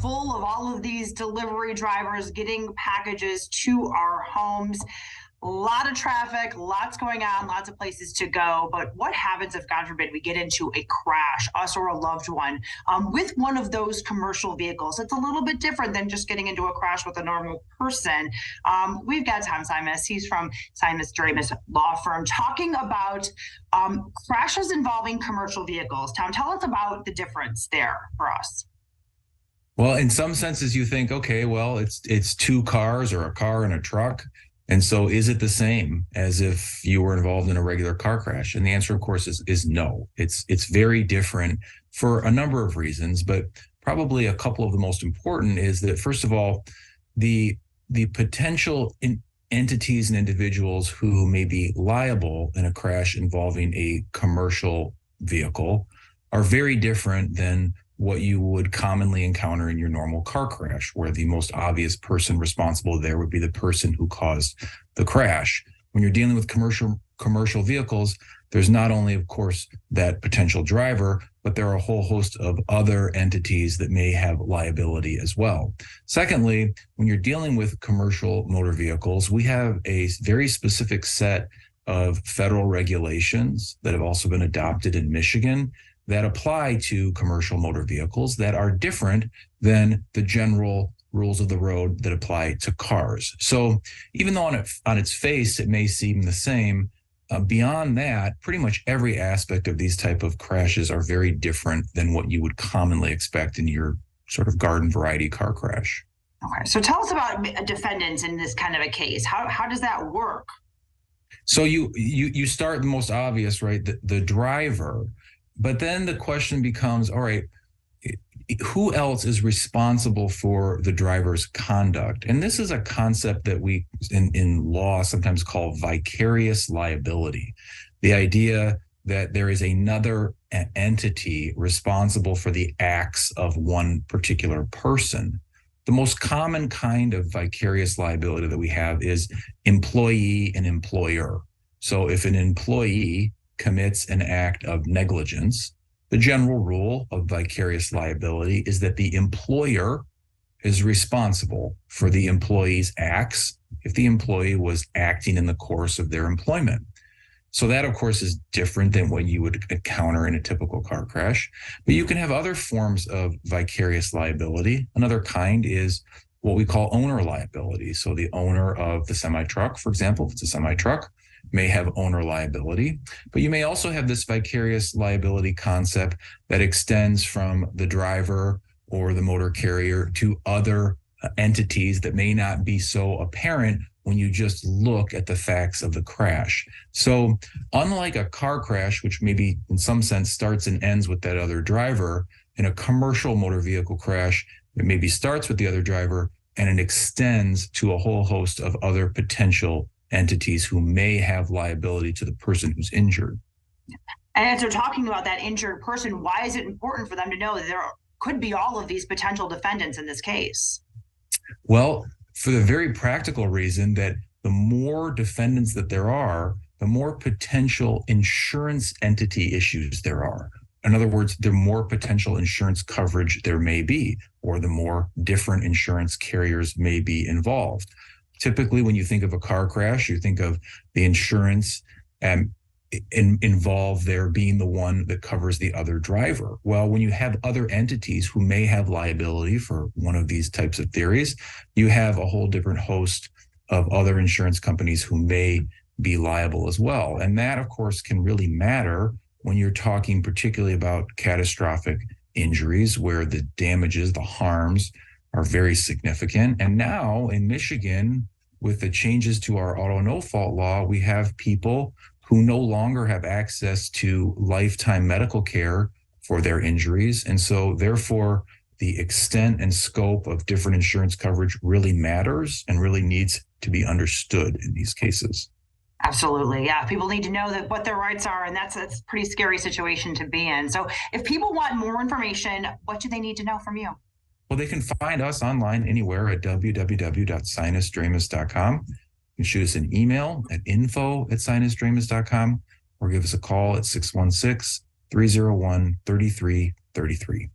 full of all of these delivery drivers getting packages to our homes. A lot of traffic, lots going on, lots of places to go. But what happens if, God forbid, we get into a crash, us or a loved one, with one of those commercial vehicles? It's a little bit different than just getting into a crash with a normal person. We've got Tom Sinas. He's from Sinas Law Firm, talking about crashes involving commercial vehicles. Tom, tell us about the difference there for us. Well, in some senses, you think, okay, well, it's two cars or a car and a truck. And so is it the same as if you were involved in a regular car crash? And the answer, of course, is no. It's very different for a number of reasons, but probably a couple of the most important is that, first of all, the potential entities and individuals who may be liable in a crash involving a commercial vehicle are very different than what you would commonly encounter in your normal car crash, where the most obvious person responsible there would be the person who caused the crash. When you're dealing with commercial vehicles, there's not only, of course, that potential driver, but there are a whole host of other entities that may have liability as well. Secondly, when you're dealing with commercial motor vehicles, we have a very specific set of federal regulations that have also been adopted in Michigan that apply to commercial motor vehicles that are different than the general rules of the road that apply to cars. So even though on its face it may seem the same, beyond that, pretty much every aspect of these type of crashes are very different than what you would commonly expect in your sort of garden variety car crash. Okay, so tell us about defendants in this kind of a case. How does that work? So you start the most obvious, right? The driver. But then the question becomes, all right, who else is responsible for the driver's conduct? And this is a concept that we in law sometimes call vicarious liability. The idea that there is another entity responsible for the acts of one particular person. The most common kind of vicarious liability that we have is employee and employer. So if an employee commits an act of negligence, the general rule of vicarious liability is that the employer is responsible for the employee's acts if the employee was acting in the course of their employment. So that, of course, is different than what you would encounter in a typical car crash. But you can have other forms of vicarious liability. Another kind is what we call owner liability. So the owner of the semi-truck, for example, if it's a semi-truck, may have owner liability, but you may also have this vicarious liability concept that extends from the driver or the motor carrier to other entities that may not be so apparent when you just look at the facts of the crash. So unlike a car crash, which maybe in some sense starts and ends with that other driver, in a commercial motor vehicle crash, it maybe starts with the other driver and it extends to a whole host of other potential entities who may have liability to the person who's injured. And as they're talking about that injured person, why is it important for them to know that there could be all of these potential defendants in this case? Well, for the very practical reason that the more defendants that there are, the more potential insurance entity issues there are. In other words, the more potential insurance coverage there may be, or the more different insurance carriers may be involved. Typically, when you think of a car crash, you think of the insurance involved there being the one that covers the other driver. Well, when you have other entities who may have liability for one of these types of theories, you have a whole different host of other insurance companies who may be liable as well. And that, of course, can really matter when you're talking particularly about catastrophic injuries where the damages, the harms, are very significant. And now in Michigan, with the changes to our auto no-fault law, we have people who no longer have access to lifetime medical care for their injuries. And so therefore, the extent and scope of different insurance coverage really matters and really needs to be understood in these cases. Absolutely. Yeah. People need to know that what their rights are, and that's a pretty scary situation to be in. So if people want more information, what do they need to know from you? Well, they can find us online anywhere at www.sinusdramus.com. You can shoot us an email at info@sinusdramus.com or give us a call at 616-301-3333.